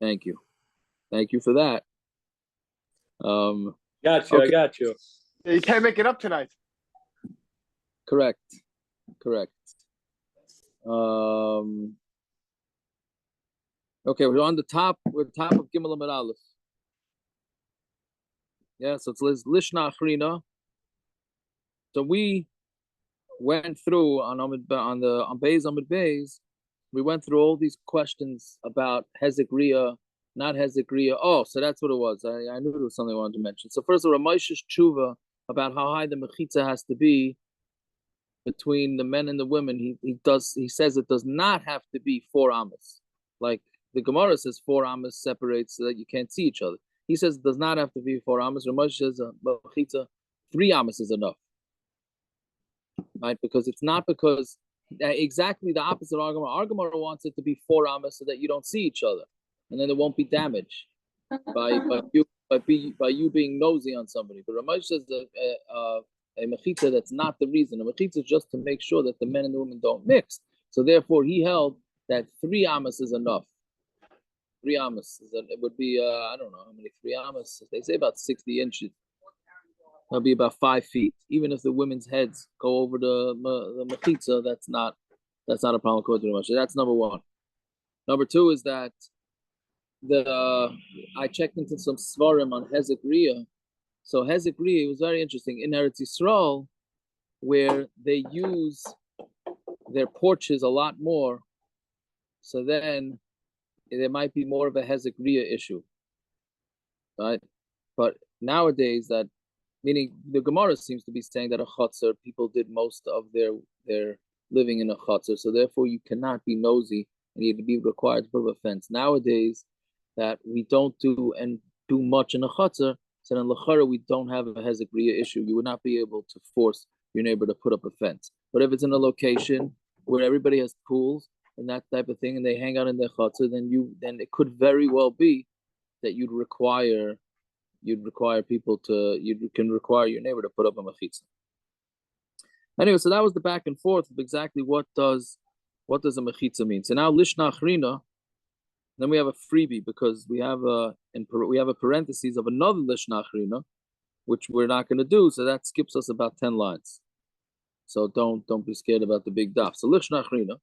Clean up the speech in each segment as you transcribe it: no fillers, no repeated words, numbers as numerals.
Thank you. Thank you for that. Got you. I Okay, got you. Yeah, you can't make it up tonight. correct. Correct. Um, okay, we're on the top. We're top of Gimel Amud Aleph. Yeah, so it's Lishna Achrina. So we went through on Beis Amud Beis. We went through all these questions about Hezekriya, not Hezekriya. Oh, so that's what it was. I knew there was something I wanted to mention. So first of all, Ramesh's tshuva about how high the mechitza has to be between the men and the women. He says it does not have to be 4 amos. Like the Gemara says 4 amos separates so that you can't see each other. He says it does not have to be 4 amos. Ramesh says mechitza 3 amos is enough. Right? Because it's not because exactly the opposite argument. Argument wants it to be 4 amos so that you don't see each other, and then there won't be damage by you being nosy on somebody. But Ramesh says a mechitza that's not the reason. A mechitza is just to make sure that the men and the women don't mix. So therefore, he held that 3 amos is enough. 3 amos it would be I don't know how many 3 amos. They say about 60 inches. That'll be about 5 feet. Even if the women's heads go over the mechitza, that's not a problem according to Ramesh. That's number one. Number two is that I checked into some svarim on Hezekriya. So Hezekriya was very interesting in Eretz Yisrael, where they use their porches a lot more. So then there might be more of a Hezekriya issue, right? But nowadays, that meaning the Gemara seems to be saying that a chutzner, people did most of their living in a chutzner, so therefore you cannot be nosy and you'd be required to put up a fence. Nowadays, that we don't do much in a chutzner, so in Lachara we don't have a Hezekriya issue. You would not be able to force your neighbor to put up a fence. But if it's in a location where everybody has pools and that type of thing, and they hang out in their chutzner, then it could very well be that you'd require people to, you can require your neighbor to put up a mechitza. Anyway, so that was the back and forth of exactly what does a mechitza mean. So now lishna achrina, then we have a freebie because we have a parenthesis of another lishna achrina, which we're not going to do. So that skips us about 10 lines. So don't be scared about the big daf. So lishna achrina,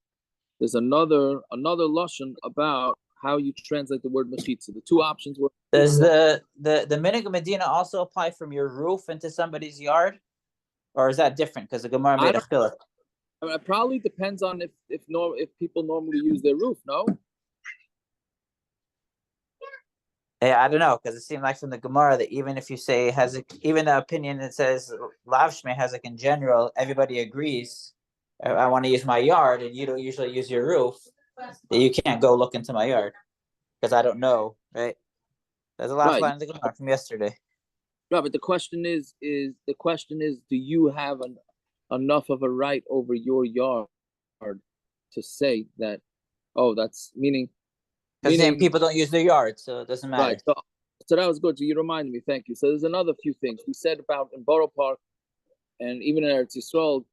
there's another lashon about how you translate the word mechitza. The two options were. Does the Minig Medina also apply from your roof into somebody's yard, or is that different? Because the Gemara made a chiluk. I mean, it probably depends on if people normally use their roof. No. Yeah, I don't know, because it seemed like from the Gemara that even if you say hezek, even the opinion that says lav shmei hezek in general, everybody agrees. I want to use my yard, and you don't usually use your roof. That you can't go look into my yard because I don't know, right? That's the last line of the Gemara from yesterday. Right, but the question is, do you have enough of a right over your yard to say that? Oh, that's meaning. Because then people don't use their yard, so it doesn't matter. Right. So that was good. So you reminded me. Thank you. So there's another few things we said about in Borough Park, and even in Eretz Yisrael,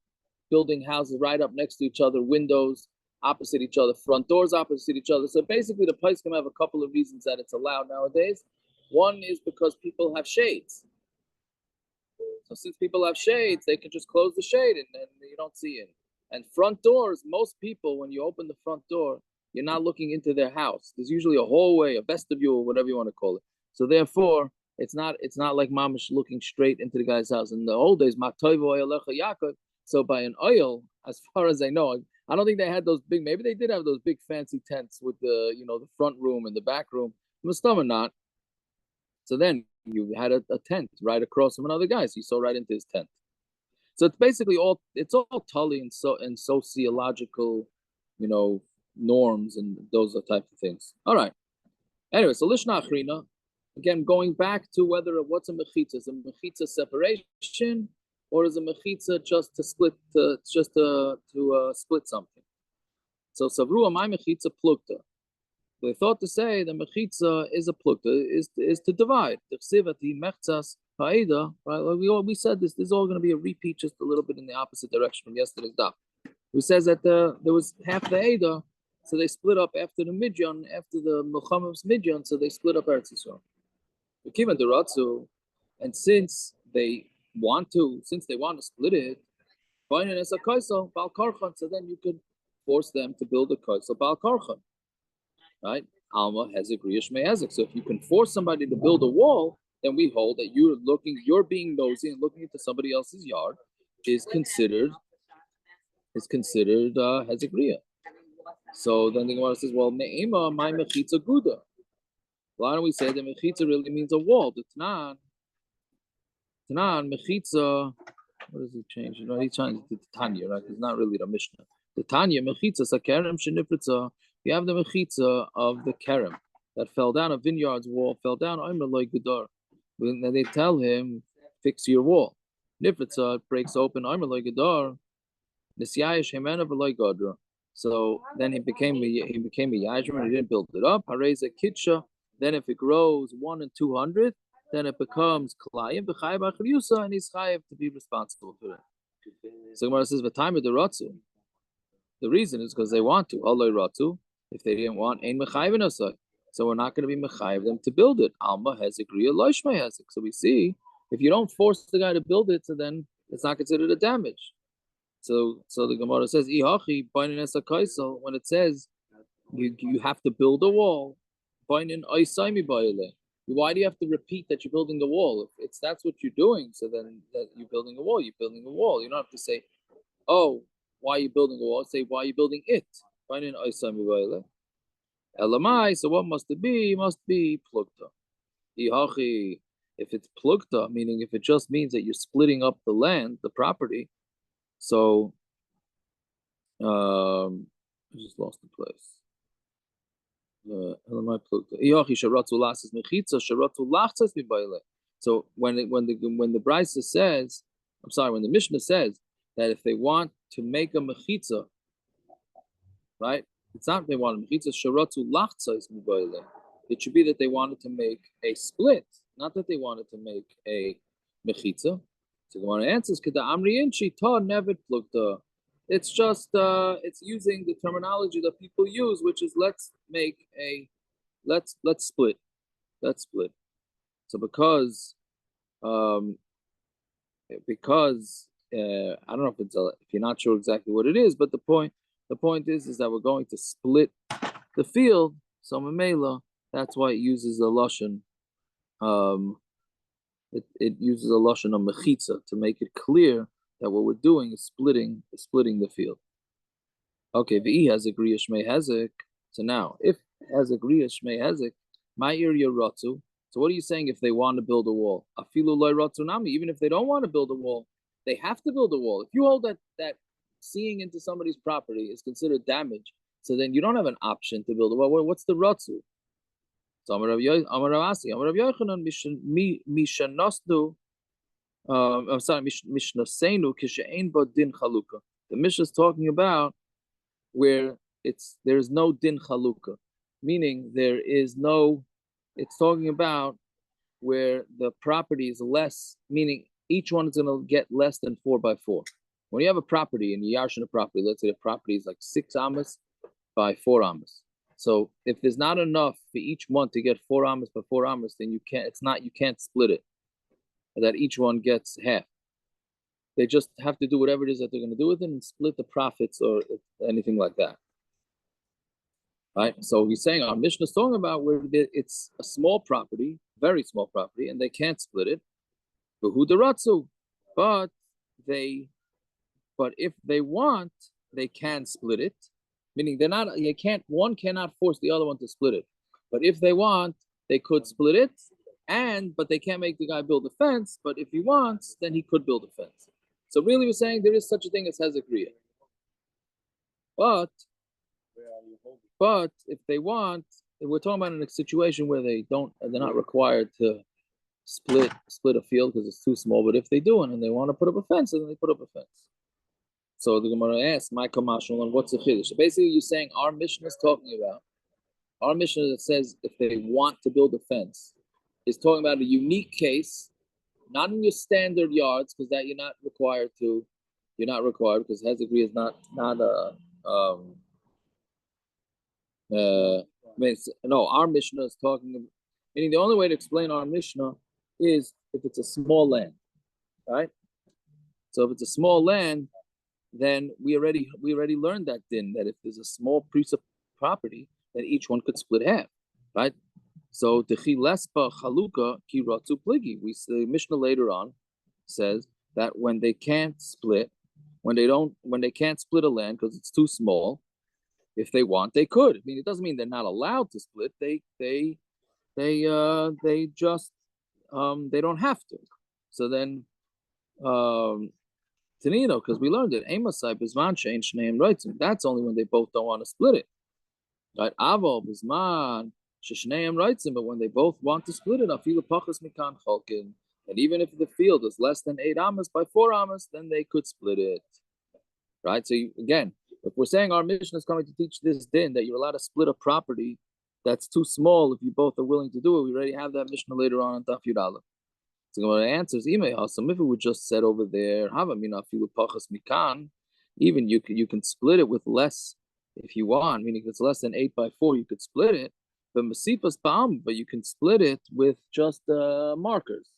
building houses right up next to each other, windows opposite each other, front doors opposite each other. So basically, the place can have a couple of reasons that it's allowed nowadays. One is because people have shades. So since people have shades, they can just close the shade and you don't see it. And front doors, most people, when you open the front door, you're not looking into their house. There's usually a hallway, a vestibule, whatever you want to call it. So therefore, it's not like mamish looking straight into the guy's house. In the old days, so by an oil, as far as I know, I don't think they had those big. Maybe they did have those big fancy tents with the the front room and the back room. Mustam or not. So then you had a tent right across from another guy, so you saw right into his tent. So it's basically all tully and sociological, norms and those types of things. All right. Anyway, so lishna achrina, again going back to what's a mechitza? Is a mechitza separation? Or is a mechitza just to split, split something? So savrua my mechitza plukta. They thought to say the mechitza is a plukta, is to divide. Right? Like we said this. This is all going to be a repeat, just a little bit in the opposite direction from yesterday's daf. We says that there was half the Eda So they split up after the Midyan, after the Muhammad's Midyan, so they split up Eretz Yisrael. And since they want to split it, so then you could force them to build a kaisel bal karchan, right? Alma has a griyash me'ezek. So if you can force somebody to build a wall, then we hold that you're being nosy and looking into somebody else's yard is considered hezekriya. So then the Gemara says, well, me'ema my mechitza guda. Why don't we say that mechitza really means a wall? The Tanan mechitza. What does he change? You know, he changed it to Tanya, right? It's not really the Mishnah. The Tanya mechitza sakerem shenifritza. You have the mechitza of the kerem that fell down, a vineyard's wall fell down. I'm like Gedar. Then they tell him, fix your wall. Nifritza breaks open. I'm like Gedar. Nisyayish hemena v'loy gadra. So then he became a yajman. He didn't build it up. Hareza kitcha. Then if it grows 1 in 200, then it becomes klayim b'chayav achriusa, and he's chayav to be responsible for it. So Gemara says v'taimer deratzu. The reason is because they want to. Allah ratu. If they didn't want, ein mechayiv asay. So we're not going to be mechayiv them to build it. Alma hezekriya loishmei hezek. So we see if you don't force the guy to build it, so then it's not considered a damage. So the Gemara says, "Ihachi bainin es kaisel." When it says you have to build a wall, bainin oisaimi baile. Why do you have to repeat that you're building a wall? If that's what you're doing, so then that you're building a wall. You're building a wall. You don't have to say, "Oh, why are you building a wall?" Say, "Why are you building it?" Bainin oisaimi baile. Elamai. So what must it be? It must be plugta. Ihachi. If it's plugta, meaning if it just means that you're splitting up the land, the property. So, I just lost the place. So when the Brisa says, when the Mishnah says that if they want to make a mechitza, right? It's not they want a mechitza. Sharatu lachtzas mibayle. It should be that they wanted to make a split, not that they wanted to make a mechitza. So the one answers, it's just it's using the terminology that people use, which is let's split. So because I don't know if you're not sure exactly what it is, but the point is that we're going to split the field. So Mamela, that's why it uses the lashon. It uses a lashon of mechitza to make it clear that what we're doing is splitting the field. Okay, v'i has a griya shmei hezek. So now, if has a griya shmei hezek, my area ratu. So what are you saying if they want to build a wall? Afilu loy ratu nami. Even if they don't want to build a wall, they have to build a wall. If you hold that seeing into somebody's property is considered damage, so then you don't have an option to build a wall. What's the ratu? So Amar Rav Yochanan mishanasnu. I'm sorry, mishnasenu kishein ba din chaluka. The Mishnah is talking about where there's no din chaluka, meaning there is no. It's talking about where the property is less, meaning each one is going to get less than 4x4. When you have a property and you yarshin a property, let's say the property is like 6 amas by 4 amas. So if there's not enough for each one to get 4 amas by 4 amas, then you can't split it. That each one gets half. They just have to do whatever it is that they're going to do with it and split the profits or anything like that. Right? So he's saying our Mishnah is talking about where it's a small property, very small property, and they can't split it. But if they want, they can split it. Meaning one cannot force the other one to split it. But if they want, they could split it, but they can't make the guy build a fence. But if he wants, then he could build a fence. So really we're saying there is such a thing as hezekriya. But if they want, if we're talking about in a situation where they're not required to split a field because it's too small, but if they do and they want to put up a fence, then they put up a fence. So the Gemara asks, "My kamashul, and what's the chiddush?" So basically, you're saying our Mishnah is talking about our Mishnah that says if they want to build a fence is talking about a unique case, not in your standard yards, because that you're not required because hezekriya is not No, our Mishnah is talking. Meaning, the only way to explain our Mishnah is if it's a small land, right? So if it's a small land, then we already learned that din that if there's a small piece of property, then each one could split half, right? So techi lespa chaluka ki ratu pligi. We the Mishnah later on says that when they can't split, when they can't split a land because it's too small, if they want, they could. I mean, it doesn't mean they're not allowed to split. They just they don't have to. So then Tanino, because we learned it, Amasai Bisman change name rights. That's only when they both don't want to split it. Right? Aval Bisman Shishneim writes him, but when they both want to split it, Afilu Pachas Mikan Chalkin. And even if the field is less than 8 amas by 4 amas, then they could split it. Right? So again, if we're saying our mission is coming to teach this din that you're allowed to split a property that's too small if you both are willing to do it, we already have that mission later on Daf Yud Aleph. So the answer is Hasam. If it would just said over there, even you can split it with less if you want, meaning if it's less than 8 by 4, you could split it. But Masifas Ba'am, but you can split it with just markers.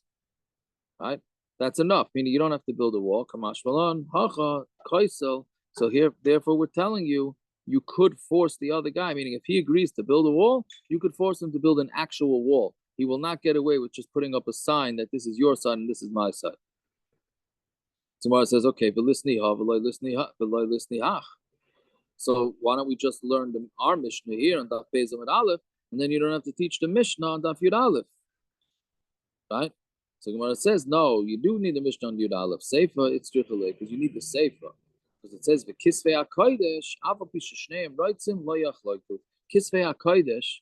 Right? That's enough. Meaning you don't have to build a wall. Kamash Malon, Hacha, Kaisel. So here, therefore, we're telling you, you could force the other guy, meaning if he agrees to build a wall, you could force him to build an actual wall. He will not get away with just putting up a sign that this is your side and this is my side. Tomorrow says, okay, so why don't we just learn our Mishnah here on Daf Beis Amud Aleph, and then you don't have to teach the Mishnah on Daf Yud Aleph, right? So Gemara says, no, you do need the Mishnah on Yud Aleph. Seifa, it's trichale, because you need the Seifa. Because it says, V'kisvei HaKodesh, Avapi Sheshneim Reitzim Lo Yachloiku. Kisvei HaKodesh,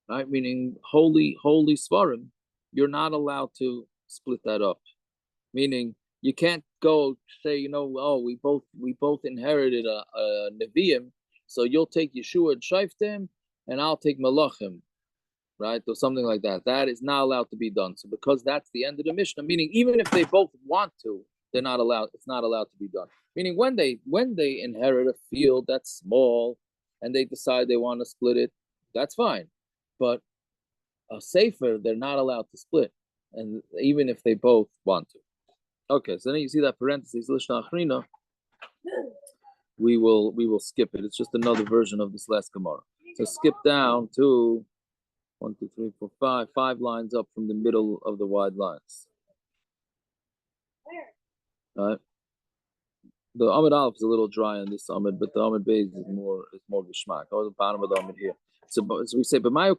right, meaning holy Svarim, you're not allowed to split that up. Meaning, you can't go say, we both inherited a Nevi'im, so you'll take Yeshua and Shaftim, and I'll take Malachim, right? Or something like that. That is not allowed to be done. So because that's the end of the Mishnah, meaning even if they both want to, they're not allowed. It's not allowed to be done. Meaning when they inherit a field that's small and they decide they want to split it, that's fine. But a sefer, they're not allowed to split, and even if they both want to. Okay, so then you see that parentheses, Lishna Achrina, we will skip it. It's just another version of this last Gemara. So skip down to 1, 2, 3, 4, 5 lines up from the middle of the wide lines. All right. The Amud Aleph is a little dry on this Amud, but the Amud Beis is more Geshmak. Or the bottom of the Amud here. So we say, but and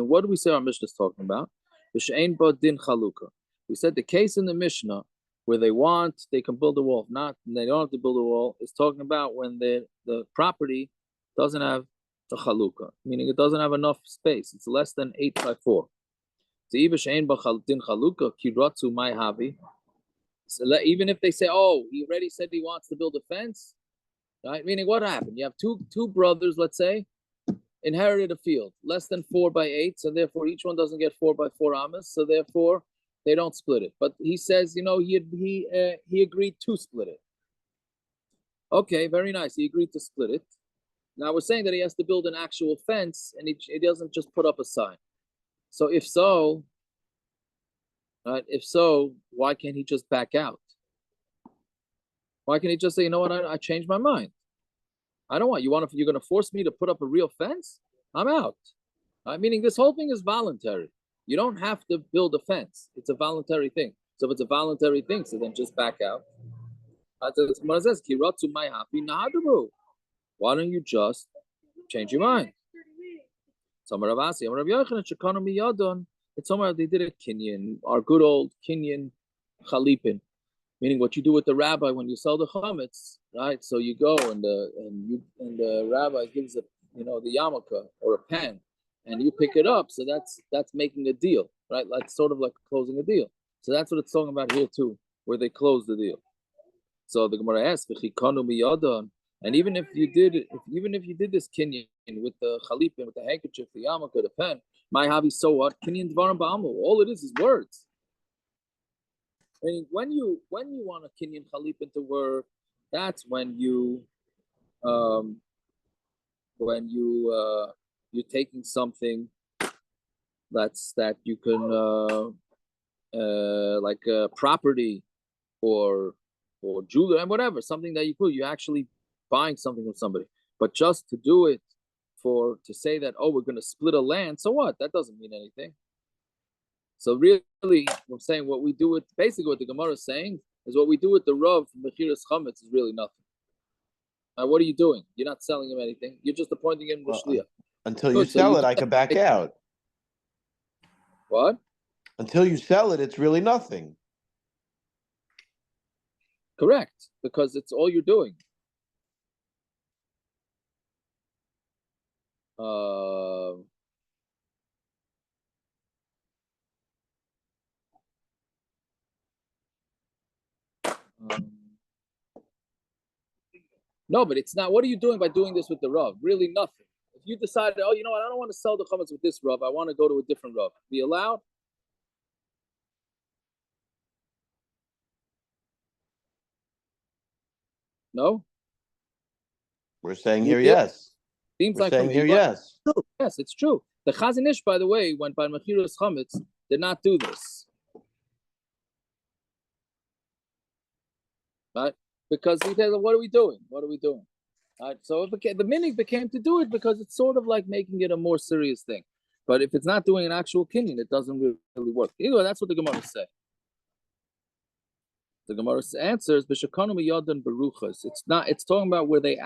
what do we say our Mishnah is talking about? Din Chaluka. We said the case in the Mishnah where they can build a wall. If not, they don't have to build a wall. It's talking about when the property doesn't have the Chaluka, meaning it doesn't have enough space. It's less than 8 by 4. So even if they say, oh, he already said he wants to build a fence, right? Meaning what happened? You have two brothers, let's say, inherited a field less than 4 by 8, so therefore each one doesn't get 4 by 4 amas, so therefore they don't split it. But he says, he agreed to split it. Okay, very nice. He agreed to split it. Now we're saying that he has to build an actual fence, and he doesn't just put up a sign. So if so, why can't he just back out? Why can't he just say, you know what, I changed my mind. I don't want you're going to force me to put up a real fence? I'm out. Meaning this whole thing is voluntary. You don't have to build a fence. It's a voluntary thing. So if it's a voluntary thing, so then just back out. Why don't you just change your mind? It's somewhere they did a kinyan, our good old kinyan chalipin, meaning what you do with the rabbi when you sell the chametz, right? So you go and the rabbi gives the yarmulke or a pen, and you pick it up. So that's making a deal, right? That's sort of like closing a deal. So that's what it's talking about here too, where they close the deal. So the Gemara asks, and even if you did this kinyan with the chalipin, with the handkerchief, the yarmulke, the pen, my hobby, so what? Kinyan dvarim ba'amu. All it is words. I mean, when you want a kinyan chalipin to work, that's when you when you're taking something that you can like property or jewelry and whatever, something that you're actually buying something from somebody. But just to do it to say that, oh, we're going to split a land, so what? That doesn't mean anything. So really, I'm saying what we do with, basically what the Gemara is saying is what we do with the Rav from Mechiras Chametz is really nothing. What are you doing? You're not selling him anything. You're just appointing him the Shliach. Until you sell it, I could back out. What? Until you sell it, it's really nothing. Correct, because it's all you're doing. No, but it's not. What are you doing by doing this with the Rav? Really nothing. If you decided, oh, you know what, I don't want to sell the chametz with this Rav, I want to go to a different Rav. Be allowed? No? We're saying here, yes. Seems We're like saying here, yes. True. Yes, it's true. The Chazon Ish, by the way, went by Mechiras Chametz, did not do this. Right? Because he said, what are we doing? What are we doing? Right? So the meaning became to do it because it's sort of like making it a more serious thing. But if it's not doing an actual kinyan, it doesn't really work. Anyway, that's what the Gemara say. The Gemara answers, "B'shakanu yadan beruchas." It's talking about where they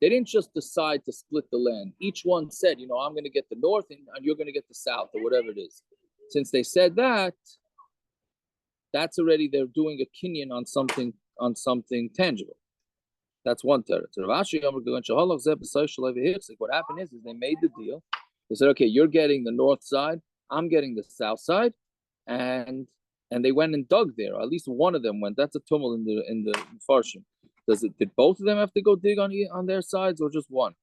didn't just decide to split the land. Each one said, I'm going to get the north and you're going to get the south or whatever it is. Since they said that, that's already they're doing a kinyan on something tangible. That's one territory. What happened is they made the deal. They said, okay, you're getting the north side, I'm getting the south side, and they went and dug there. Or at least one of them went. That's a tumult in the Farshim. Did both of them have to go dig on their sides or just one?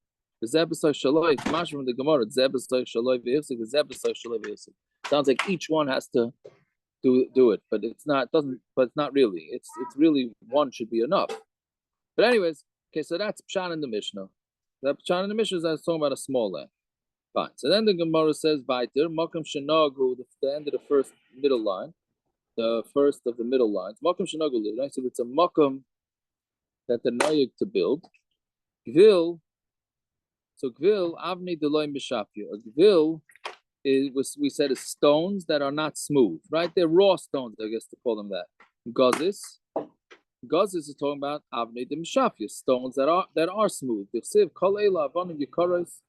The Zebasai Shaloi, it's mash from the Gemara. Zebasai Shaloi v'Yifsik, the Zebasai Shaloi v'Yifsik. Sounds like each one has to do it, but it's not. Doesn't. But it's not really. It's really one should be enough. But anyways, okay. So that's Pshan in the Mishnah. That Pshan in the Mishnah is talking about a small land. Fine. So then the Gemara says, "Vayter Makam Shenagu," the end of the first middle line, the first of the middle lines. Makam Shenagu. Right. So it's a makam that the noyeg to build. Gvil. So Gvil Avni Deloy Mishapia. A Gvil we said is stones that are not smooth, right? They're raw stones, I guess to call them that. Gazis is talking about Avnei de Mishafia, stones that are smooth. Dichsiv Kol Eila Avanim Yikaros,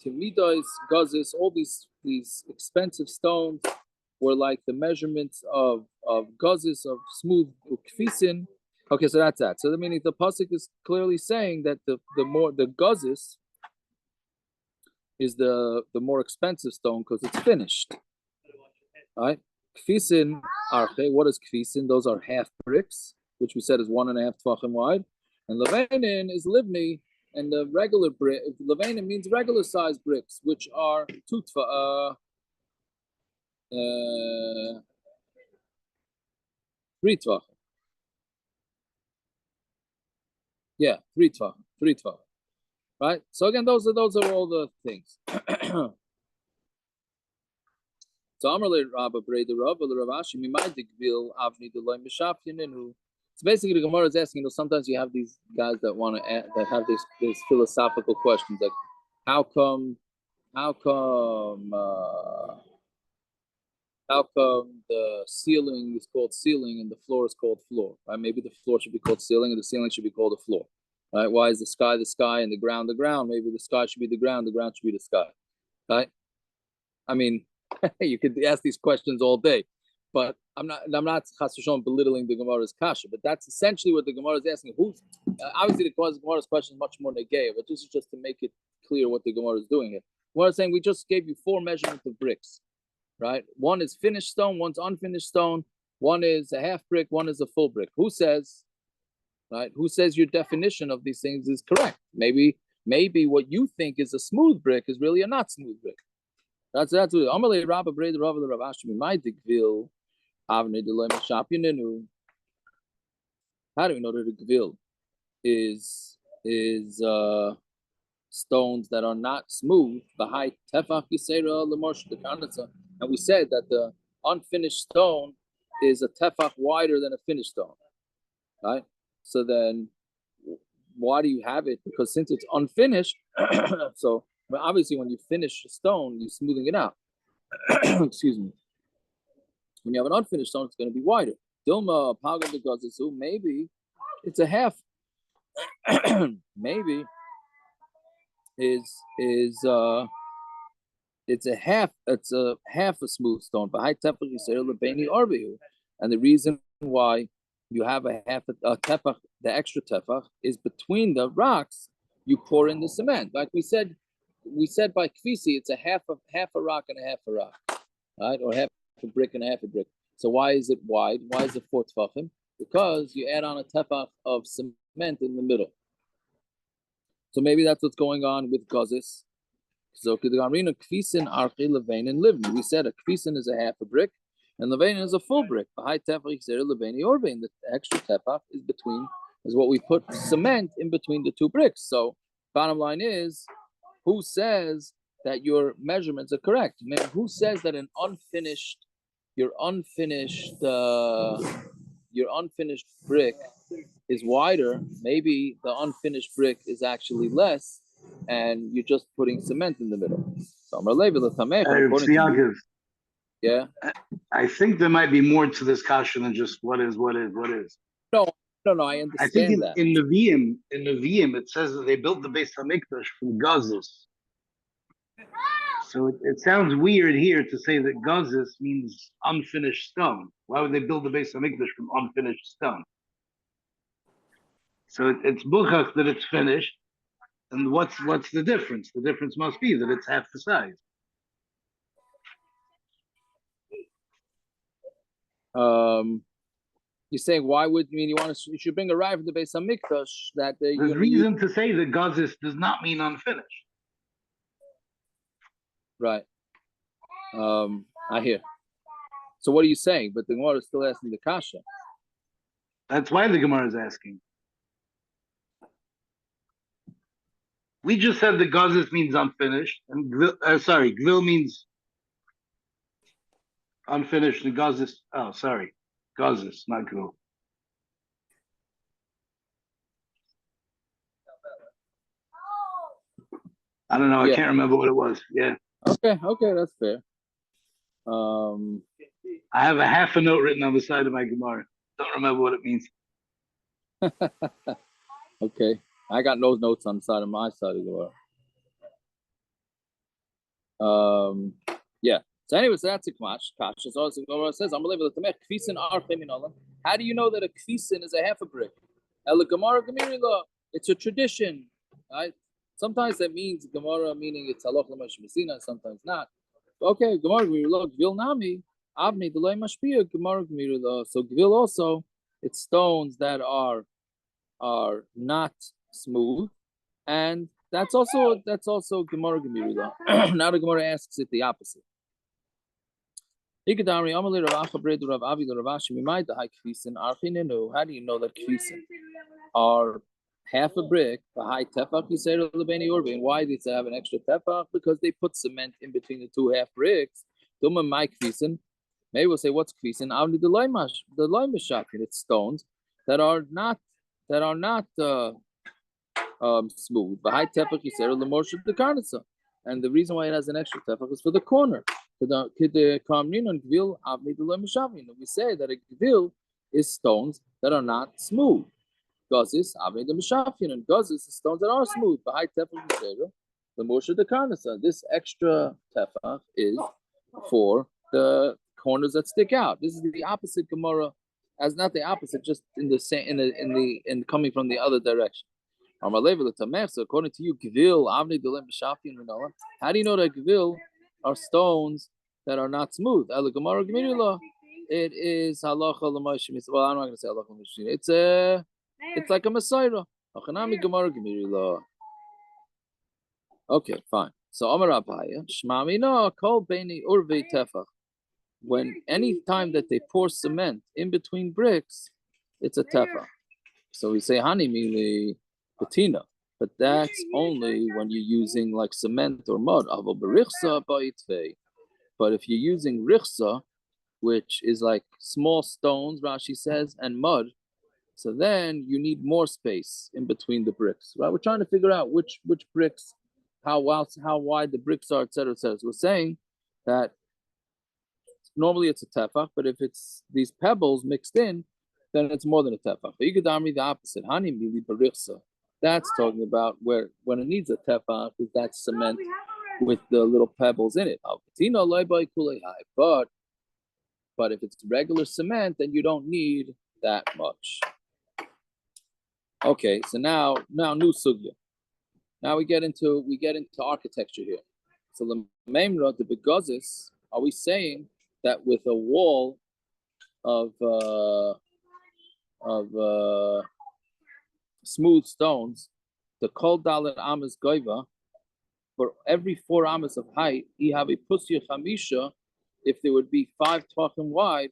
Timidos, Gazis, all these expensive stones were like the measurements of Gazis, of smooth Kfisin. Okay, so that's that. So meaning the pasuk is clearly saying that the Gazis is the more expensive stone because it's finished. Right? Kfisin arche, what is kfisin? Those are half bricks, which we said is 1.5 tvachim wide. And levanin is livni, and the regular brick. Levanin means regular size bricks, which are 3 tvachim. Yeah, 3 tvachim. Right. So again, those are all the things. So Amrle Rabba Breda Rabba Ravashi Mimadik Vil Avni Deloy Mishapininu. So basically, the Gemara is asking. Sometimes you have these guys that want to that have these philosophical questions like, how come the ceiling is called ceiling and the floor is called floor? Right? Maybe the floor should be called ceiling and the ceiling should be called the floor. Right? Why is the sky and the ground the ground? Maybe the sky should be the ground should be the sky. Right? I mean, you could ask these questions all day, but I'm not chas v'shalom belittling the Gemara's kasha, but that's essentially what the Gemara is asking. Obviously the Gemara's question is much more negay, but this is just to make it clear what the Gemara is doing here. The Gemara is saying we just gave you 4 measurements of bricks, right? One is finished stone, one's unfinished stone, one is a half brick, one is a full brick. Who says your definition of these things is correct? Maybe what you think is a smooth brick is really a not smooth brick. That's what Amalei Rabba Breda Rabba the Rav Ashmi my Gvil Avnei Deloy Mishapinenu. How do we know that the Gvil is stones that are not smooth, and we said that the unfinished stone is a tefach wider than a finished stone, right? So then, why do you have it? Because since it's unfinished, so obviously when you finish a stone, you're smoothing it out. Excuse me. When you have an unfinished stone, it's going to be wider. Dilma Paga because maybe it's a half. Maybe is it's a half a smooth stone. And the reason why you have a half a tefach, the extra tefach, is between the rocks. You pour in the cement, like we said by kvisi, it's a half a rock and a half a rock, right? Or half a brick and a half a brick. So why is it wide? Why is it 4 tefachim? Because you add on a tefach of cement in the middle. So maybe that's what's going on with gazis. So kvisin archi levain and livni. We said a kvisin is a half a brick, and levain is a full brick. The extra tefach is what we put cement in between the two bricks. So bottom line is, who says that your measurements are correct? Who says that your unfinished brick is wider? Maybe the unfinished brick is actually less, and you're just putting cement in the middle. So yeah. I think there might be more to this kasha than just what is. No, I understand. I think that. in Nevi'im, it says that they built the Beis Hamikdash from gazis. So it sounds weird here to say that gazis means unfinished stone. Why would they build the Beis Hamikdash from unfinished stone? So it's buchach that it's finished, and what's the difference? The difference must be that it's half the size. You're saying why would you should bring a rye from the Beis Hamikdash that there's reason to say that gazis does not mean unfinished. Right. I hear. So what are you saying? But the Gemara is still asking the kasha. That's why the Gemara is asking. We just said the gazis means unfinished, and gvil means unfinished, and gazis. Oh, sorry, gazis, not gvil. I don't know. I can't remember what it was. Yeah. Okay, that's fair. I have a half a note written on the side of my Gemara. Don't remember what it means. Okay, I got no notes on the side of my side of the Gemara. Yeah. So anyway, so that's a kasha. So the Gemara says, how do you know that a kvisin is a half a brick? It's a tradition, right? Sometimes that means Gemara, meaning it's halach l'mash mesina, sometimes not. Okay, Gemara Gemirillah, Gvil nami, avni delay mashpia, Gemara Gemirillah. So Gvil also, it's stones that are not smooth, and that's also Gemara Gemirillah. Now the Gemara asks it the opposite. How do you know that kvisin are half a brick? Why did they have an extra tefach? Because they put cement in between the two half bricks. Maybe we'll say, what's kvisin? The loimashapin. It's stones that are not smooth. And the reason why it has an extra tefach is for the corner. We say that a gvil is stones that are not smooth. Gazis, and gazis is stones that are smooth. The Moshe the Karnasa. This extra tefach is for the corners that stick out. This is the opposite Gemara, as not the opposite, just in the same in coming from the other direction. So according to you, gvil, how do you know that gvil are stones that are not smooth? It is halacha l'mashim. Well, I'm not going to say halacha l'mashim. It's like a Messiah. Okay, fine. So Amar Abaya, Shmami no kol beini urvei tefach. When any time that they pour cement in between bricks, it's a tefach. So we say hani mili patina. but that's only when you're using like cement or mud. But if you're using richsa, which is like small stones, Rashi says, and mud, so then you need more space in between the bricks, right? We're trying to figure out which bricks, how wide the bricks are, etc., etc. So we're saying that normally it's a tefach, but if it's these pebbles mixed in, then it's more than a tefach. But you could argue the opposite. Hani mili barichsa. That's talking about where when it needs a tefach, is that cement with the little pebbles in it. But if it's regular cement, then you don't need that much. Okay, so now new sugya. Now we get into architecture here. So the memra, the begazis, are we saying that with a wall of smooth stones, the kol dalet amas goiva, for every 4 amas of height, he have a pusya chamisha. If there would be 5 tvachim wide,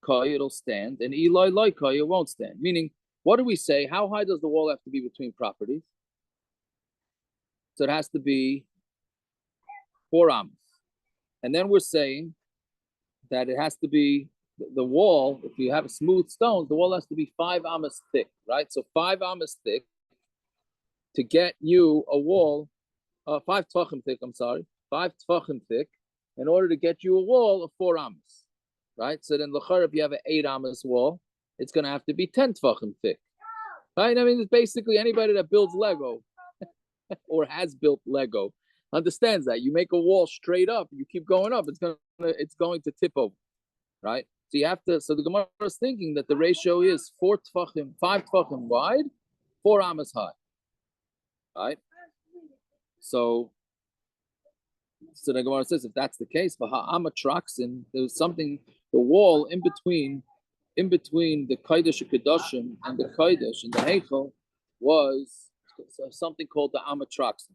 kai it'll stand, and eloi loi kai it won't stand. Meaning, what do we say? How high does the wall have to be between properties? So it has to be 4 amas, and then we're saying that it has to be the wall. If you have a smooth stones, the wall has to be 5 amas thick, right? So 5 amas thick to get you a wall, 5 tvachim thick. I'm sorry, 5 tvachim thick, in order to get you a wall of 4 amas, right? So then l'char, if you have an 8 amas wall, it's going to have to be 10 tvachim thick, right? I mean, it's basically anybody that builds Lego or has built Lego understands that you make a wall straight up, you keep going up, it's going to tip over, right? So you have to. So the Gemara is thinking that the ratio is 4 tvachim, 5 tvachim wide, 4 amas high, right? So the Gemara says if that's the case, Ha'amatraxin, there's something, the wall in between the Kodesh Kedoshim and the Kodesh and the Heichel was something called the Amatraxin.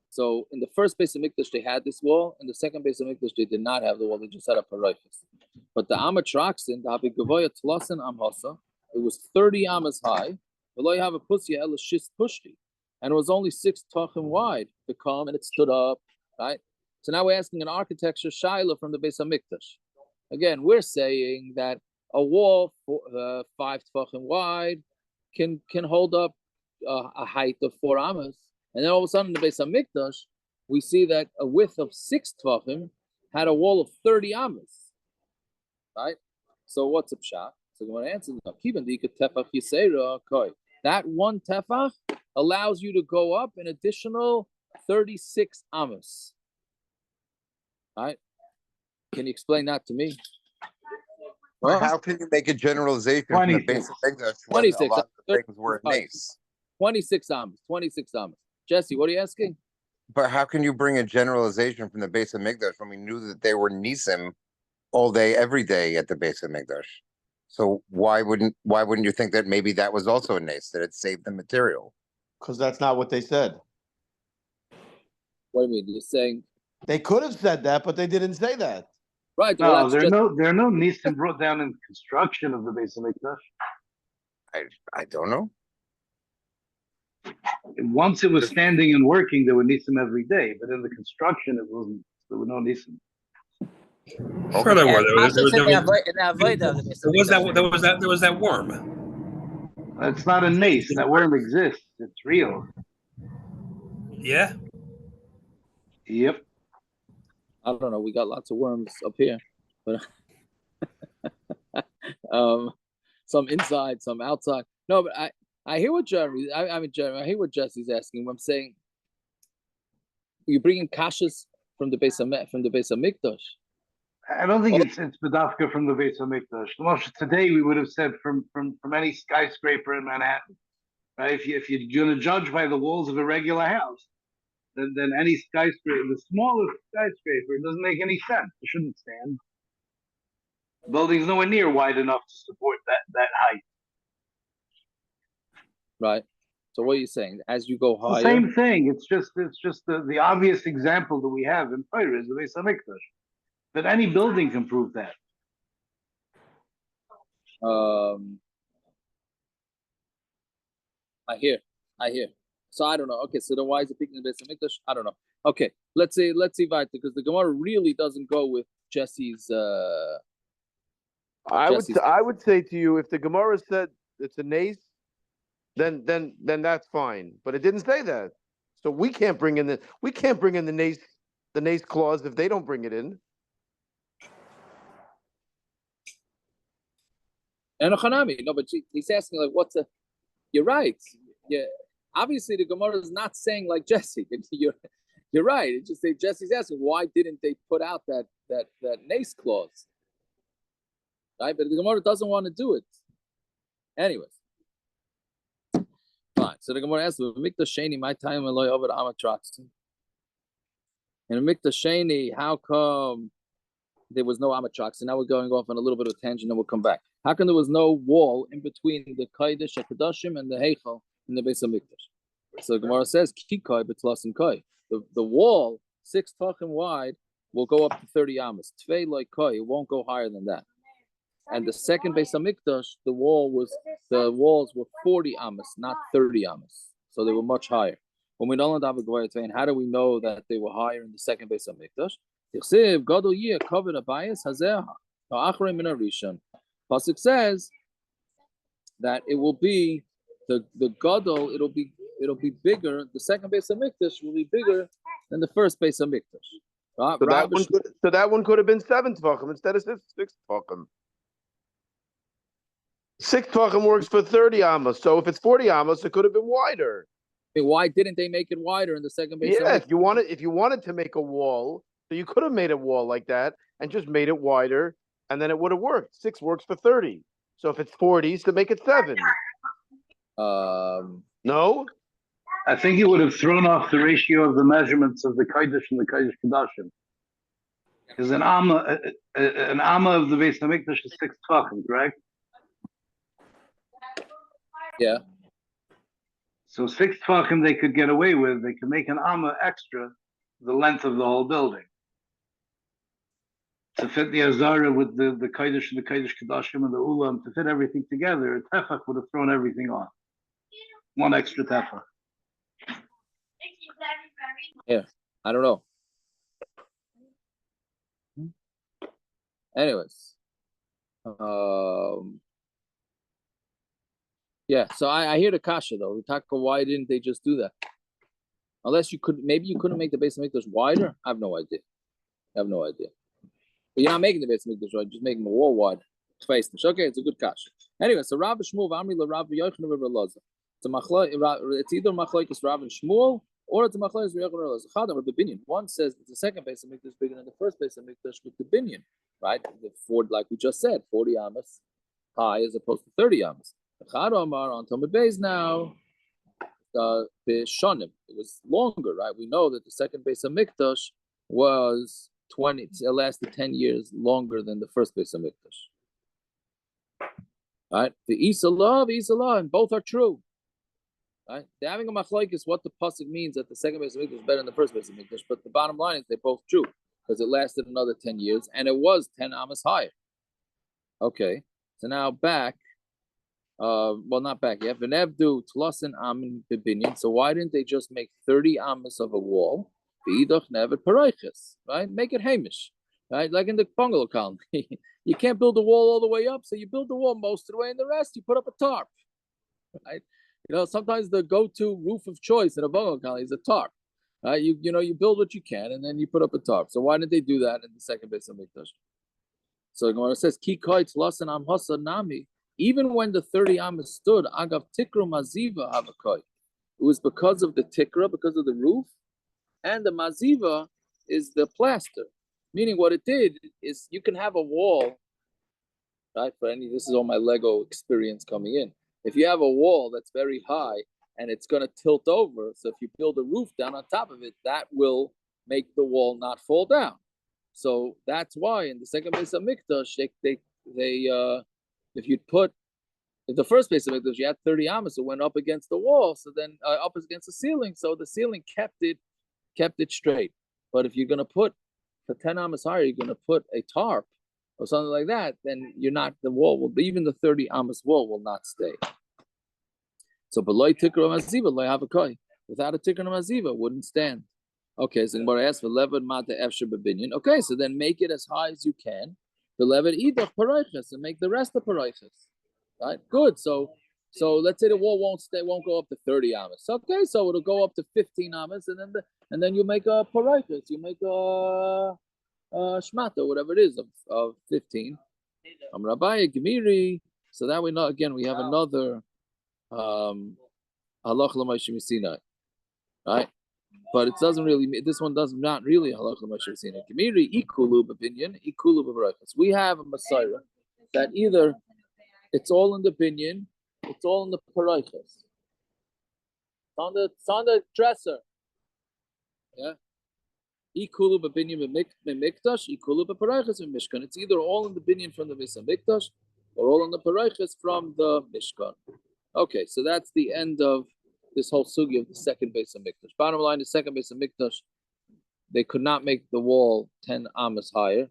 So in the first base of Mikdash they had this wall, in the second base of Mikdash they did not have the wall; they just had a paraychis. But the Amatraxin, the Habigavoya Tlasin Amhasa, it was 30 amas high. Below you have a pusya elashist pushti, and it was only 6 tachim wide to come, and it stood up, right? So now we're asking an architecture shaila from the base of Mikdash. Again, we're saying that a wall 5 tefachim wide can hold up a height of 4 amas, and then all of a sudden in the base of Mikdash we see that a width of 6 tefachim had a wall of 30 amas, right? So what's a pshat? So I'm going to answer that one tefach allows you to go up an additional 36 amas, right? Can you explain that to me? Well, how can you make a generalization from the basic thing that when a lot of things were nice? 26 amas. Jesse, what are you asking? But how can you bring a generalization from the base of Mikdash when we knew that they were nisim all day, every day at the base of Mikdash? So why wouldn't you think that maybe that was also a nace, that it saved the material? Because that's not what they said. What do you mean? You're saying they could have said that, but they didn't say that. Right. No, well, there are no nisim brought down in construction of the base of Mikdash. I don't know. Once it was standing and working, there were nisim every day, but in the construction, it wasn't. There were no nisim. Furthermore, there was that worm. That's not a nace. That worm exists. It's real. Yeah. Yep. I don't know. We got lots of worms up here, but some inside, some outside. No, but I hear what Jeremy. I hear what Jesse's asking. I'm saying you're bringing kashas from the base of Mikdash. I don't think it's bedafka from the base of Mikdash. Today we would have said from any skyscraper in Manhattan, right? If you're going to judge by the walls of a regular house, then any skyscraper, the smallest skyscraper, it doesn't make any sense. It shouldn't stand. The building's nowhere near wide enough to support that height. Right. So what are you saying? As you go higher, the same thing. It's just the obvious example that we have in Torah is the Beis Hamikdash. But any building can prove that. I hear. So I don't know. Okay, so then why is it picking the Beis Hamikdash? I don't know. Okay, let's see weiter, because the Gemara really doesn't go with Jesse's. I Jesse's. would say to you, if the Gemara said it's a nace, then that's fine. But it didn't say that, so we can't bring in the nace clause if they don't bring it in. And Hanami, no, but he's asking like, what's a? You're right. Yeah, obviously the Gemara is not saying like Jesse. You're right. It just say Jesse's asking why didn't they put out that nace clause, right? But the Gemara doesn't want to do it. Anyways, fine. So the Gemara asks, "Mikdash Sheni, my time and loy over Amatraxin." And Mikdash Sheni, how come there was no Amatraxin? Now we're going off on a little bit of a tangent, and we'll come back. How come there was no wall in between the Kodesh Hakadoshim and the Heichal in the Beis Hamikdash? So the Gemara says, "Kikai betlas and kai." The wall 6 tachim wide will go up to 30 amas. Tvei like kai, it won't go higher than that. And the second Beis Hamikdash, the walls were 40 amas, not 30 amas. So they were much higher. When we don't have a Gvayat, how do we know that they were higher in the second Beis Hamikdash? Tichsiv gadol yeh covered a bias hazeha ha'achrei min harishon. Pasuk says that it will be the gadol. It'll be bigger. The second Beis Hamikdash will be bigger than the first Beis Hamikdash. So that one could have been 7 tvachim instead of 6 tvachim. 6 tvachim works for 30 amas. So if it's 40 amas, it could have been wider. I mean, why didn't they make it wider in the second Beis Hamikdash? Yeah, if you wanted to make a wall, so you could have made a wall like that and just made it wider, and then it would have worked. 6 works for 30. So if it's 40, so make it 7. No? I think he would have thrown off the ratio of the measurements of the Kodesh and the Kodesh Kodashim. Because an amma of the Beis Hamikdash is 6 tvachim, correct? Yeah. So 6 tvachim they could get away with. They could make an amma extra the length of the whole building to fit the Azara with the Kodesh and the Kodesh Kodashim and the Ulam, to fit everything together. A tefach would have thrown everything off. One extra tefach. Yeah, I don't know. Anyways, yeah. So I hear the kasha though. Why didn't they just do that? Unless maybe you couldn't make the Beis Hamikdash wider. I have no idea. But you're not making the Beis Hamikdash wide, just making the wall wider. Okay, it's a good kasha. Anyway, so Rav Shmuel, Amri LaRav Yochanan Rabbi it's either Machlokes Rav and Shmuel, or it's a Machlokes Rav and Elazar. Chadam or the Binyan. One says that the second Beis Hamikdash bigger than the first Beis Hamikdash with the Binyan, right? The Ford, like we just said, 40 amas high as opposed to 30 amas. Chadam Amar on Talmud Beis now. The Shonim, it was longer, right? We know that the second Beis Hamikdash was 20. It lasted 10 years longer than the first Beis Hamikdash. Right? The Isalah, and both are true. Right? They're having a machlokes what the pasuk means that the second Beis Hamikdash is better than the first Beis Hamikdash, but the bottom line is they're both true because it lasted another 10 years and it was 10 amas higher. Okay, so now back. Well, not back yet. V'nevdu tlasin amin bibinyan. So why didn't they just make 30 amas of a wall? V'idach nevet parayches, right? Make it hamish, right? Like in the bungalow colony. You can't build the wall all the way up, so you build the wall most of the way, and the rest you put up a tarp, right? You know, sometimes the go-to roof of choice in a bungalow colony is a tarp. Right? You build what you can, and then you put up a tarp. So why didn't they do that in the second Beis Hamikdash? So Gemara says, "Ki koitz lasan am hasa nami." Even when the 30 amas stood, agav tikra maziva havakoy. It was because of the tikra, because of the roof, and the maziva is the plaster. Meaning, what it did is you can have a wall, right? This is all my Lego experience coming in. If you have a wall that's very high and it's going to tilt over, so if you build a roof down on top of it, that will make the wall not fall down. So that's why in the second Beis Hamikdash, if the first Beis Hamikdash you had 30 amas, it went up against the wall, so then up against the ceiling, so the ceiling kept it straight. But if you're going to put for 10 amas higher, you're going to put a tarp or something like that, then even the 30 amas wall will not stay. So beloy tikra maziva loy havakoi. without a tikkun maziva, wouldn't stand. Okay, so Gemara asks for levad mata efsher b'binyan. Okay, so then make it as high as you can. The levad idach parayches, and make the rest of parayches. Right? Good. So let's say the wall won't go up to 30 amas. Okay, so it'll go up to 15 amas, and then you make a parayches. You make a shmata, whatever it is, of 15. Rabbi Gemiri. So that we know again. We have another halach l'maishim Sinai, right? But it doesn't really. This one does not really halach l'maishim Sinai. Gemiri ikulu b'binyan, ikulu b'barachas. We have a Messiah that either it's all in the binyan, it's all in the parachas. It's on the dresser. Yeah. Ikulu b'binyan b'mikdash, ikulu b'parachas b'mishkan. It's either all in the binyan from the Beis Hamikdash, or all in the parachas from the Mishkan. Okay, so that's the end of this whole sugi of the second Beis Hamikdash. Bottom line, the second Beis Hamikdash, they could not make the wall 10 amas higher,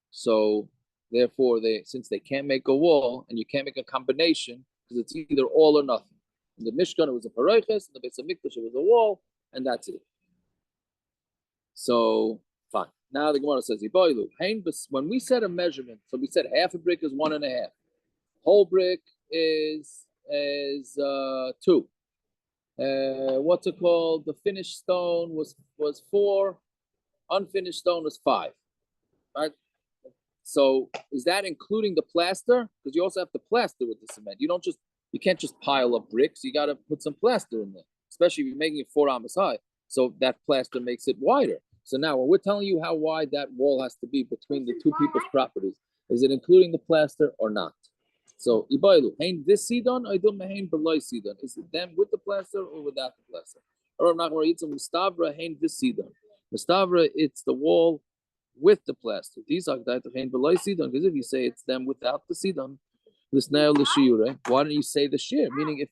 so therefore, since they can't make a wall and you can't make a combination because it's either all or nothing. In the Mishkan, it was a parachas. In the Beis Hamikdash, it was a wall, and that's it. So fine. Now the Gemara says, when we said a measurement, so we said half a brick is 1.5. Whole brick is 2. What's it called? The finished stone was 4. Unfinished stone was 5. Right? So is that including the plaster? Because you also have to plaster with the cement. You can't just pile up bricks. You got to put some plaster in there, especially if you're making it 4 amas high. So that plaster makes it wider. So now when we're telling you how wide that wall has to be between the two people's properties, is it including the plaster or not? So Ibailu, hain this sidon, I don't hain below sidon. Is it them with the plaster or without the plaster? Or not where it's a mustavra hain this sidon. Mustavra, it's the wall with the plaster. These are hain below sidon, because if you say it's them without the sidon, this now l'shiure, why don't you say the shir? Meaning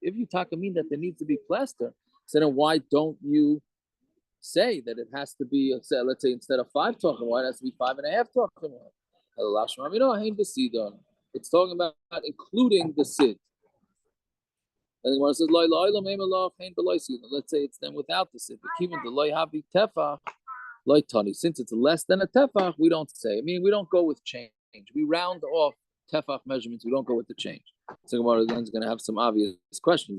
if you talk mean that there needs to be plaster, so then why don't you say that it has to be, let's say instead of 5 tachim, why it has to be 5.5 tachim? It's talking about including the sid. And the Gemara says, let's say it's them without the sid. Since it's less than a tefach, we don't say. I mean, we don't go with change. We round off tefach measurements. We don't go with the change. So Gemara then is going to have some obvious questions.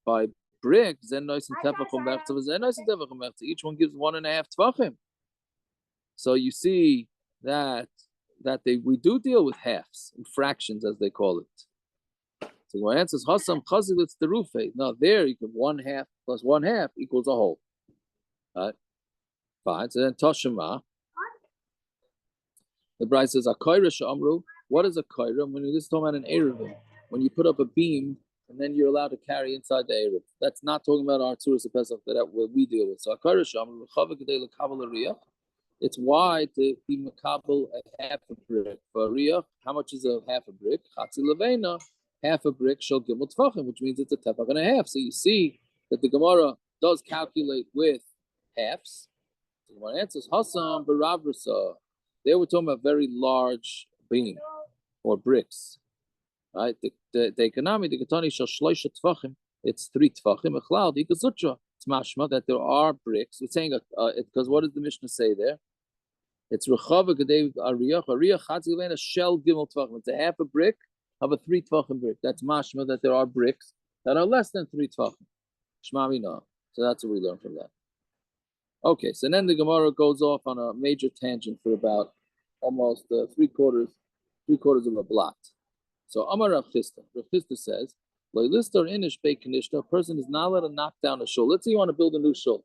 By brick, each one gives 1.5 tefachim. So you see that we do deal with halves and fractions, as they call it. So my answer is Hasam Chazilitz the Rufe. Now there you can 1/2 plus 1/2 equals a whole. Right? Fine. So then Toshima. The bride says Akaira Shamru. What is a kaira? When you're just talking about an Erev, when you put up a beam and then you're allowed to carry inside the Erev. That's not talking about our Tzuras Pesach that we deal with. So Akaira Shamru Chava Gedei L'Kabel Riyach. It's wide to be makabel a half a brick. For riyach, how much is a half a brick? Chatzi levena, half a brick shel gimel tefachim, which means it's a tefach and a half. So you see that the Gemara does calculate with halves. So the Gemara answers Hasam b'ravrasa. There we're talking about very large beam or bricks, right? The economy, the katani shel shloisha tefachim. It's 3 tefachim. Echlal dikazutra. It's mashma that there are bricks. It's saying because what does the Mishnah say there? It's rechava gedei ariyach chatzi levena shel gimel tvachim. It's a half a brick of a 3 tvachim brick. That's mashma that there are bricks that are less than 3 tvachim. Shma mina. So that's what we learn from that. Okay, so then the Gemara goes off on a major tangent for about almost 3/4 of a blot. So Amar Rav Chisda. Rav Chisda says, a person is not allowed to knock down a shul. Let's say you want to build a new shul.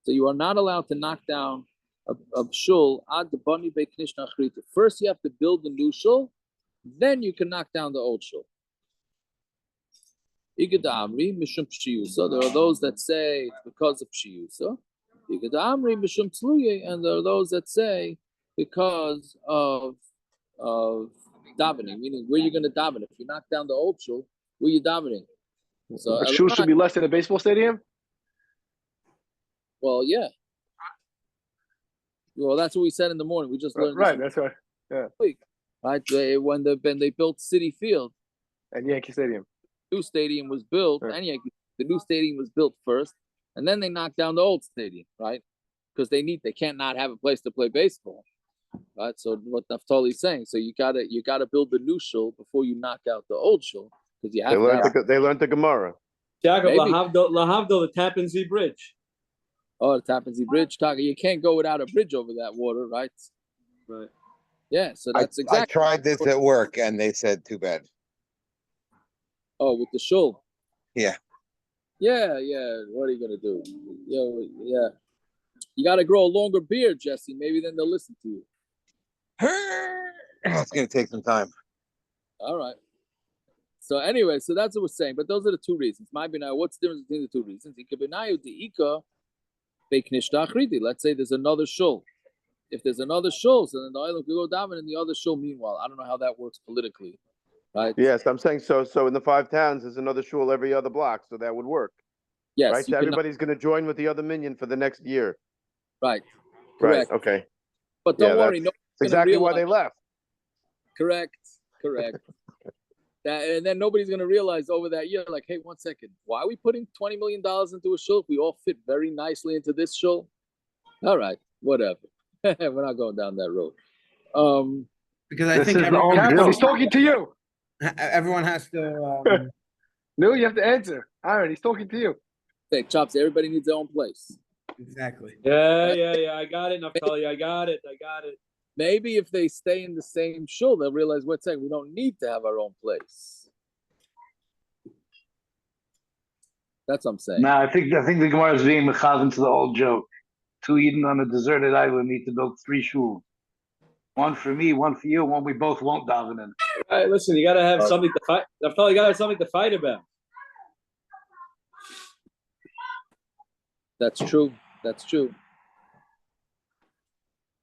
So you are not allowed to knock down a shul ad the bani bei knishna achrita. First you have to build the new shul, then you can knock down the old shul. Igad amri mishum pshiyusa. There are those that say it's because of pshiyusa. Igad amri mishum tzluye, and there are those that say because of davening, meaning where you're going to daven. If you knock down the old shul, where you davening? So a shul should be less than a baseball stadium? Well, yeah. Well, that's what we said in the morning. We just learned. Right, that's right. Yeah. Right, when they built Citi Field and Yankee Stadium. New stadium was built, right. And Yankee the new stadium was built first, and then they knocked down the old stadium, right? Because they can't not have a place to play baseball, right? So what Naftali's saying, so you gotta build the new shul before you knock out the old shul, because you have They learned the Gemara. Jacob, Maybe. Lahavdil, the Tappan Zee Bridge. Oh, the Tappan Zee Bridge, Taka. You can't go without a bridge over that water, right? Right. Yeah, so I that's exactly. I tried this at work and they said too bad. Oh, with the shul. Yeah. Yeah. What are you gonna do? Yeah. You gotta grow a longer beard, Jesse. Maybe then they'll listen to you. It's gonna take some time. All right. So anyway, so that's what we're saying. But those are the two reasons. What's the difference between the two reasons? Let's say there's another shul. If there's another shul, so then the oil could go down in the other shul. Meanwhile, I don't know how that works politically, right? Yes, I'm saying so. So in the 5 towns, there's another shul every other block, so that would work. Yes, right. So everybody's going to join with the other minion for the next year. Right. Correct. Correct. Okay. But don't worry, that's exactly why they left. Correct. And then nobody's going to realize over that year, like, hey, 1 second, why are we putting $20 million into a shul if we all fit very nicely into this shul? All right, whatever. We're not going down that road. Because I This think is the old everyone, bill. He's talking to you. everyone has to. No, you have to answer. Aaron, he's talking to you. Hey, Chops, everybody needs their own place. Exactly. Yeah. I got it, Naftali. I got it. Maybe if they stay in the same shul, they'll realize what's saying. We don't need to have our own place. That's what I'm saying. No, I think the Gemara is being mechavan to the old joke. 2 Eden on a deserted island need to build 3 shuls. 1 for me, 1 for you, 1 we both won't daven in. All right, listen, you got to have something to fight. Naftali, you got to have something to fight about. That's true.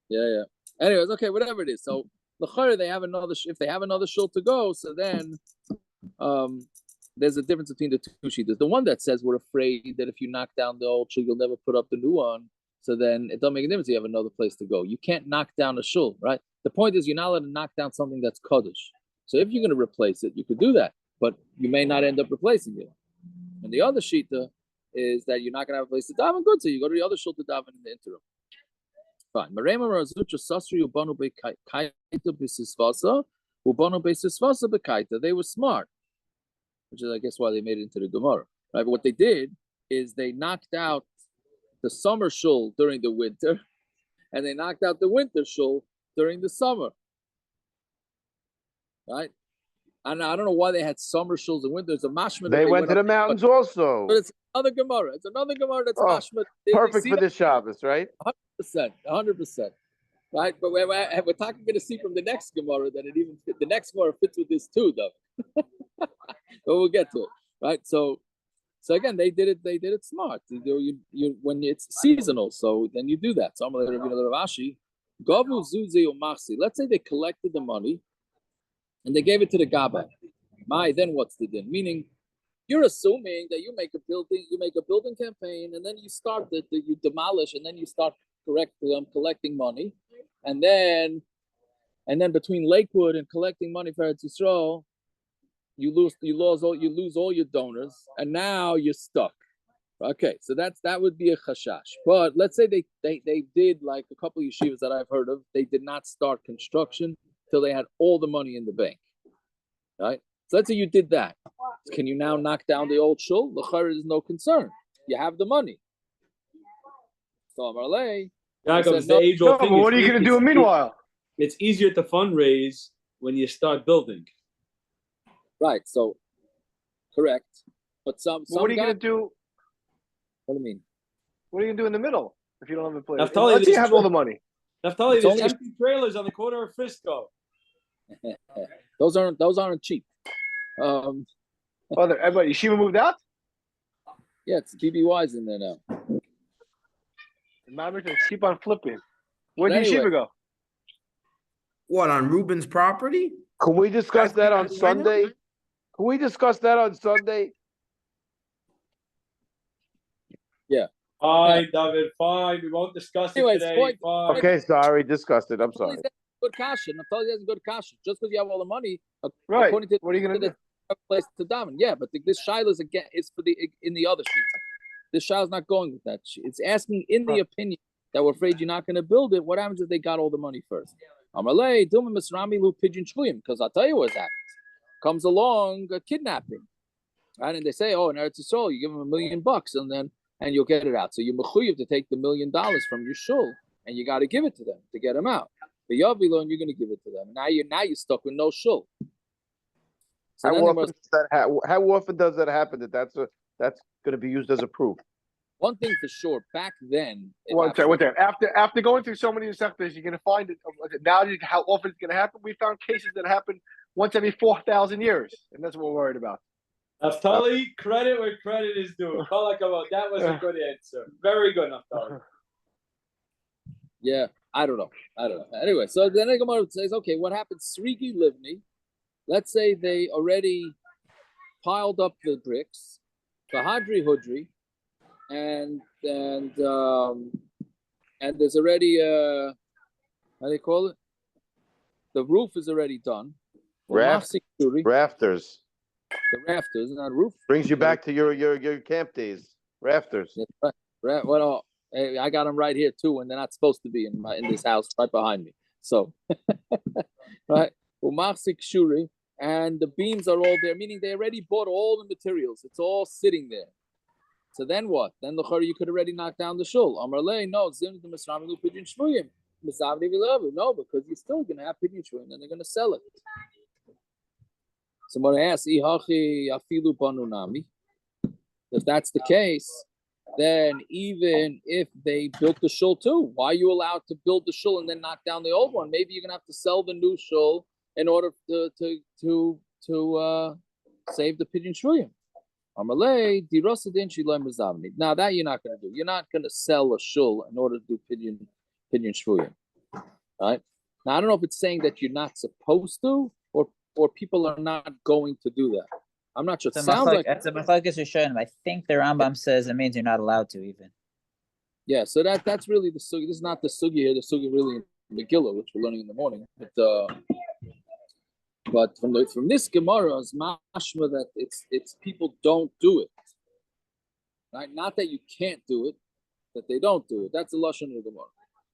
Yeah. Anyways, okay, whatever it is. So if they have another shul to go, so then there's a difference between the two sheets. The one that says we're afraid that if you knock down the old shul, you'll never put up the new one. So then it don't make a difference. You have another place to go. You can't knock down a shul, right? The point is you're not allowed to knock down something that's kaddish. So if you're going to replace it, you could do that, but you may not end up replacing it. And the other shita is that you're not going to have a place to daven. Good, so you go to the other shul to daven in the interim. Fine. They were smart, which is, I guess, why they made it into the Gemara. Right? But what they did is they knocked out the summer shul during the winter, and they knocked out the winter shul during the summer. Right? And I don't know why they had summer shuls and winter. It's a mashma. They went to the mountains also. But it's another Gemara. It's another Gemara that's mashma. Perfect for this Shabbos, right? 100%. Right? But we're talking going to see from the next Gemara that it even the next Gemara fits with this too, though. But we'll get to it. Right? So again, they did it smart. You when it's seasonal, so then you do that. So I'm going to Ravashi. Gavu Zuzi Umasi. Let's say they collected the money and they gave it to the Gaba. Then what's the din? Meaning, you're assuming that you make a building campaign, and then you start you demolish, and then you start collecting money, and then between Lakewood and collecting money for Eretz Yisrael, you lose all your donors, and now you're stuck. Okay, so that would be a chashash. But let's say they did, like a couple of yeshivas that I've heard of, they did not start construction till they had all the money in the bank. Right? So let's say you did that. Can you now knock down the old shul? L'chara is no concern. You have the money. So Amarle. Jacob, it's the age-old thing. But what are you going to do meanwhile? It's easier to fundraise when you start building. Right. So, correct. But What are you going to do? What do you mean? What are you going to do in the middle if you don't have a place? Naftali, Let's say you have all the money. Naftali, there's empty trailers on the corner of Frisco. Those aren't cheap. But Yeshiva moved out? Yeah, it's BBY's in there now. The keep on flipping. Where did Yeshiva go? What, on Ruben's property? Can we discuss that on Sunday? Yeah. Fine, David, fine. We won't discuss it today. Fine. Okay, sorry, discussed it. I'm sorry. Good kasha. Naftali has good kasha. Just because you have all the money, Right. according to What are you going to do? a place to daven. Yeah, but this shaila is again is for the in the other sheet. This shaila is not going with that. It's asking in the opinion that we're afraid you're not going to build it. What happens if they got all the money first? Amalei Dilma Misrami Lu Pigeon Shvuyim, because I'll tell you what happens. Comes along a kidnapping, right? And they say, oh, in Eretz Yisrael, you give them $1 million, and you'll get it out. So you're mechuyev to take the $1 million from your shul, and you got to give it to them to get them out. But Yavilo, and you're going to give it to them. Now you're stuck with no shul. So how often does that happen? That's going to be used as a proof. One thing for sure, back then. One second. After going through so many sectors, you're going to find it. Now, how often it's going to happen? We found cases that happen once every 4,000 years, and that's what we're worried about. Naftali, credit where credit is due. That was a good answer. Very good, Naftali. Yeah, I don't know. Anyway, so then the Gemara says, okay, what happens? Srigi Livni, let's say they already piled up the bricks, Kahadri Hudri, and there's already how do they call it? The roof is already done. Rafters. The rafters, not roof. Brings you back to your camp days. Rafters. Yeah, right. Well, I got them right here too, and they're not supposed to be in this house right behind me. So, right. Shuri, and the beams are all there, meaning they already bought all the materials. It's all sitting there. So then what? Then the you could already knock down the shul. Amarle, no, no, because you're still gonna have pidyon shvuyim, and they're gonna sell it. Somebody asks, if that's the case, then even if they built the shul too, why are you allowed to build the shul and then knock down the old one? Maybe you're gonna have to sell the new shul in order to save the pidyon shvuyim. Now that you're not gonna do. You're not gonna sell a shul in order to do pidyon shvuyim, right? Now I don't know if it's saying that you're not supposed to, or people are not going to do that. I'm not sure. It sounds like it's a machlokes Rishonim. I think the Rambam says it means you're not allowed to even. Yeah, so that's really the sugi. This is not the sugi here. The sugi really in Megillah, which we're learning in the morning. But from this Gemara is mashma that it's people don't do it, right? Not that you can't do it, that they don't do it. That's the lashon of the Gemara.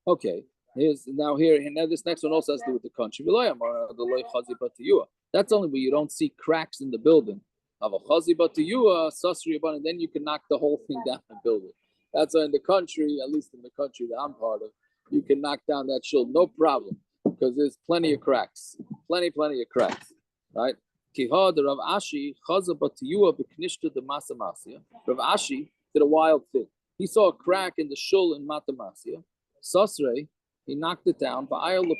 Okay. Now this next one also has to do with the country. That's only where you don't see cracks in the building. Of a sasri, and then you can knock the whole thing down and build it. That's why in the country, at least in the country that I'm part of, you can knock down that shul, no problem, because there's plenty of cracks, plenty of cracks, right? Rav Ashi did a wild thing. He saw a crack in the shul in Matamasya. Sasre, he knocked it down. And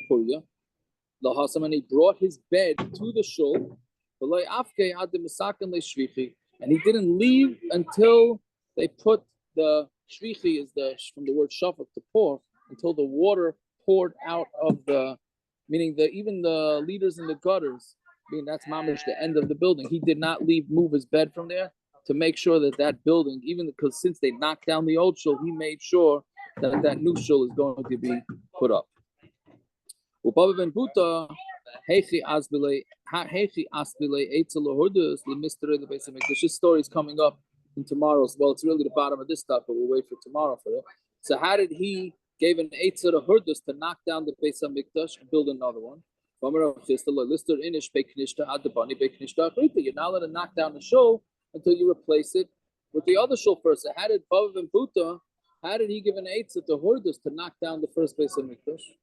he brought his bed to the shul. And he didn't leave until they put the shvichi, is from the word shafak, to pour, until the water poured out of meaning even the leaders in the gutters, that's mamish the end of the building. He did not move his bed from there to make sure that building, even because since they knocked down the old shul, he made sure that new shul is going to be put up. Bava ben Buta, this story is coming up in tomorrow's. Well, it's really the bottom of this stuff, but we'll wait for tomorrow for it. So how did he give an eitzah to hurdus to knock down the Beis Hamikdash and build another one? You're not allowed to knock down the shul until you replace it with the other shul first. So how did Bava ben Buta, how did he give an eitzah to hurdus to knock down the first Beis Hamikdash?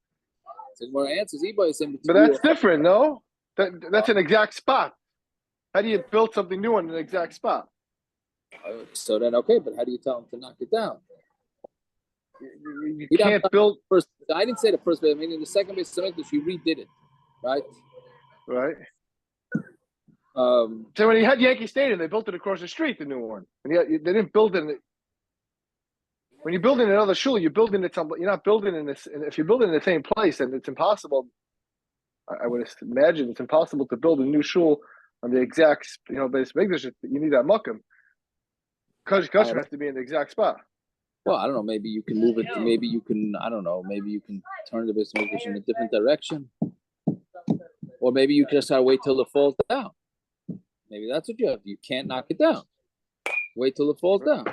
But that's different, no? That's an exact spot. How do you build something new in an exact spot? So then, okay, but how do you tell him to knock it down? You can't build first. I didn't say the first base. I mean, in the second base, he redid it, right? Right. So when he had Yankee Stadium, they built it across the street, the new one. And they didn't build it. When you're building another shul, you're building it. You're not building in this. If you're building in the same place, then it's impossible. I would imagine it's impossible to build a new shul on the exact, base Mikdash. You need that mukim. Kosher has to be in the exact spot. Well, I don't know. Maybe you can move it. Maybe you can. I don't know. Maybe you can turn the base Mikdash in a different direction, or maybe you just gotta wait till it falls down. Maybe that's what you have. You can't knock it down. Wait till it falls down.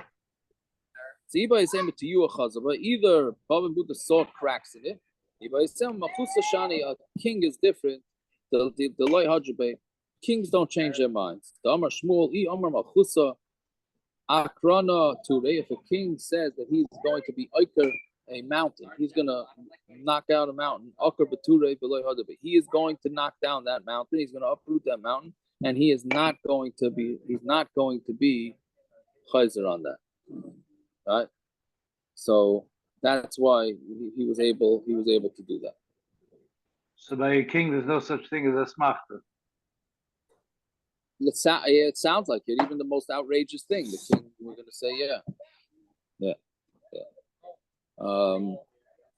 So Iba is saying to you a chazaba. Either Bava Buddha saw cracks in it. Iba is saying Machusa Shani, a king is different. The loy hajabe. Kings don't change their minds. The Amar Shmuel, Amar Machusa Akrana Ture. If a king says that he's going to be Iker a mountain, he's going to knock out a mountain. Akar Bature beloy hajabe. He is going to knock down that mountain. He's going to uproot that mountain, and he is not going to be. He's not going to be chayzer on that. Right, so that's why he was able to do that. So by a king, there's no such thing as a smachta. It sounds like it. Even the most outrageous thing, the king, we're going to say, yeah.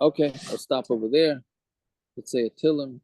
Okay, I'll stop over there. Let's say a tillim.